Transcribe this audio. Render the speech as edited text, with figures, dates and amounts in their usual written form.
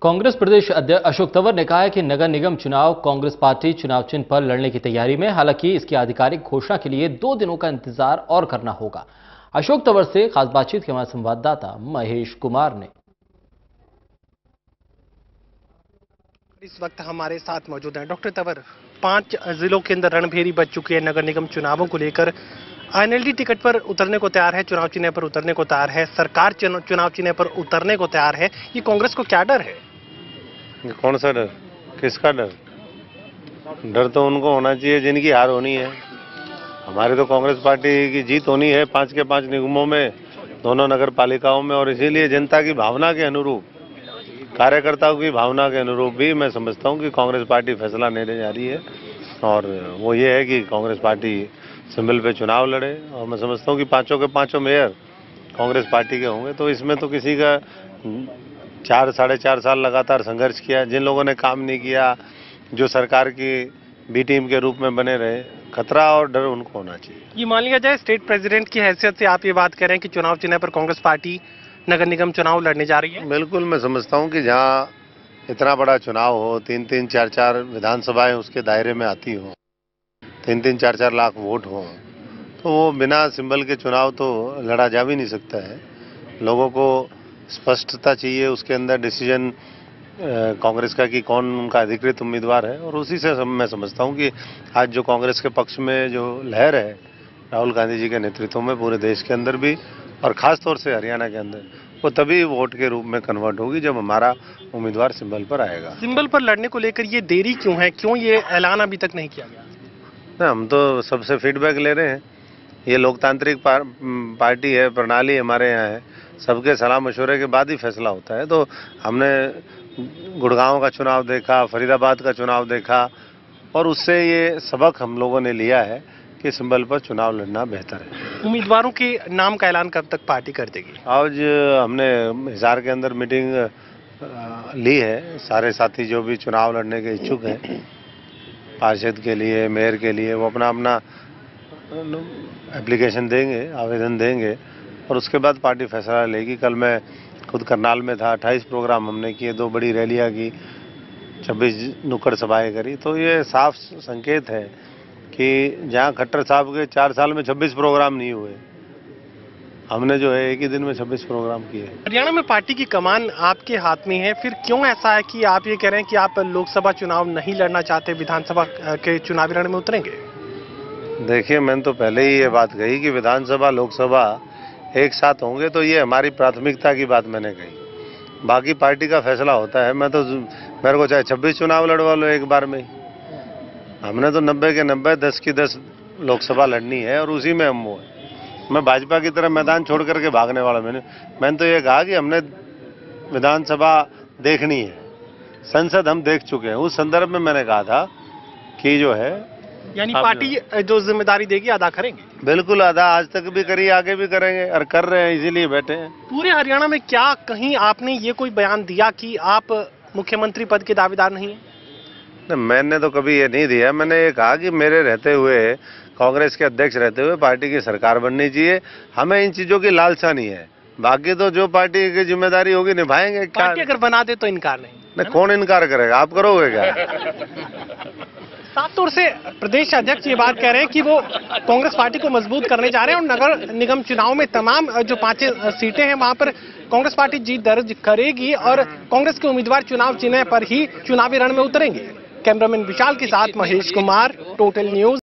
कांग्रेस प्रदेश अध्यक्ष अशोक तंवर ने कहा है कि नगर निगम चुनाव कांग्रेस पार्टी चुनाव चिन्ह पर लड़ने की तैयारी में, हालांकि इसकी आधिकारिक घोषणा के लिए 2 दिनों का इंतजार और करना होगा। अशोक तंवर से खास बातचीत के हमारे संवाददाता महेश कुमार ने। इस वक्त हमारे साथ मौजूद हैं डॉक्टर तंवर। 5 जिलों के अंदर रणभेरी बज चुकी है नगर निगम चुनावों को लेकर। आईएनएलडी टिकट पर उतरने को तैयार है, चुनाव चिन्ह पर उतरने को तैयार है, सरकार चुनाव चिन्ह पर उतरने को तैयार है। ये कांग्रेस को क्या डर है? कौन सा डर? किसका डर? डर तो उनको होना चाहिए जिनकी हार होनी है। हमारे तो कांग्रेस पार्टी की जीत होनी है 5 के 5 निगमों में, दोनों नगर पालिकाओं में, और इसीलिए जनता की भावना के अनुरूप, कार्यकर्ताओं की भावना के अनुरूप भी मैं समझता हूं कि कांग्रेस पार्टी फैसला लेने जा रही है। और वो ये है कि कांग्रेस पार्टी सिंबल पे चुनाव लड़े, और मैं समझता हूं कि 5 के 5 मेयर कांग्रेस पार्टी के होंगे। तो इसमें तो किसी का 4-4.5 साल लगातार संघर्ष किया, जिन लोगों ने काम नहीं किया, जो सरकार की बी टीम के रूप में बने रहे, खतरा और डर उनको होना चाहिए। ये मान लिया जाए स्टेट प्रेसिडेंट की हैसियत से आप ये बात कह रहे हैं कि चुनाव चिन्ह पर कांग्रेस पार्टी नगर निगम चुनाव लड़ने जा रही है? बिल्कुल, मैं समझता हूं कि जहां इतना बड़ा चुनाव हो, 3-3, 4-4 विधानसभाएं उसके दायरे में आती हो, 3-3, 4-4 लाख वोट हो, तो वो बिना सिंबल के चुनाव तो लड़ा जा भी नहीं सकता है। लोगों को स्पष्टता चाहिए उसके अंदर, डिसीजन कांग्रेस का कि कौन उनका अधिकृत उम्मीदवार है। और उसी से मैं समझता हूं कि आज जो कांग्रेस के पक्ष में जो लहर है राहुल गांधी जी के नेतृत्व में पूरे देश के अंदर भी, और खास तौर से हरियाणा के अंदर, वो तभी वोट के रूप में कन्वर्ट होगी जब हमारा उम्मीदवार सिंबल पर आएगा। सिंबल पर लड़ने को लेकर ये देरी क्यों है? क्यों ये ऐलान अभी तक नहीं किया गया? ना, हम तो सबसे फीडबैक ले रहे हैं। ये लोकतांत्रिक पार्टी है, प्रणाली हमारे यहाँ है, सबके सलाह मशवरे के बाद ही फैसला होता है। तो हमने गुड़गांव का चुनाव देखा, फरीदाबाद का चुनाव देखा, और उससे ये सबक हम लोगों ने लिया है कि सिंबल पर चुनाव लड़ना बेहतर है। उम्मीदवारों के नाम का ऐलान कब तक पार्टी कर देगी? आज हमने हिसार के अंदर मीटिंग ली है। सारे साथी जो भी चुनाव लड़ने के इच्छुक हैं, पार्षद के लिए, मेयर के लिए, वो अपना अपना एप्लीकेशन देंगे, आवेदन देंगे, और उसके बाद पार्टी फैसला लेगी। कल मैं खुद करनाल में था, 28 प्रोग्राम हमने किए, 2 बड़ी रैलियां की, 26 नुक्कड़ सभाएं करी। तो ये साफ संकेत है कि जहां खट्टर साहब के 4 साल में 26 प्रोग्राम नहीं हुए, हमने जो है एक ही दिन में 26 प्रोग्राम किए। हरियाणा में पार्टी की कमान आपके हाथ में है, फिर क्यों ऐसा है कि आप ये कह रहे हैं कि आप लोकसभा चुनाव नहीं लड़ना चाहते, विधानसभा के चुनावी रण में उतरेंगे? देखिए, मैंने तो पहले ही ये बात कही कि विधानसभा लोकसभा एक साथ होंगे, तो ये हमारी प्राथमिकता की बात मैंने कही। बाकी पार्टी का फैसला होता है। मेरे को चाहे 26 चुनाव लड़वा लो एक बार में ही। हमने तो 90 के 90, 10 की 10 लोकसभा लड़नी है, और उसी में हम वो है। मैं भाजपा की तरह मैदान छोड़ करके भागने वाला मैंने तो ये कहा कि हमने विधानसभा देखनी है, संसद हम देख चुके हैं। उस संदर्भ में मैंने कहा था कि जो है, यानी पार्टी जो जिम्मेदारी देगी अदा करेंगे? बिल्कुल अदा आज तक भी करी, आगे भी करेंगे, और कर रहे हैं, इसीलिए बैठे हैं। पूरे हरियाणा में क्या कहीं आपने ये कोई बयान दिया कि आप मुख्यमंत्री पद के दावेदार नहीं है? मैंने तो कभी ये नहीं दिया। मैंने ये कहा कि मेरे रहते हुए, कांग्रेस के अध्यक्ष रहते हुए, पार्टी की सरकार बननी चाहिए। हमें इन चीजों की लालसा नहीं है। बाकी तो जो पार्टी की जिम्मेदारी होगी निभाएंगे। पार्टी अगर बना दे तो इनकार नहीं? कौन इनकार करेगा? आप करोगे क्या? साफ तौर से प्रदेश अध्यक्ष ये बात कह रहे हैं कि वो कांग्रेस पार्टी को मजबूत करने जा रहे हैं, और नगर निगम चुनाव में तमाम जो 5 सीटें हैं वहां पर कांग्रेस पार्टी जीत दर्ज करेगी, और कांग्रेस के उम्मीदवार चुनाव चिन्ह पर ही चुनावी रण में उतरेंगे। कैमरामैन विशाल के साथ महेश कुमार, टोटल न्यूज।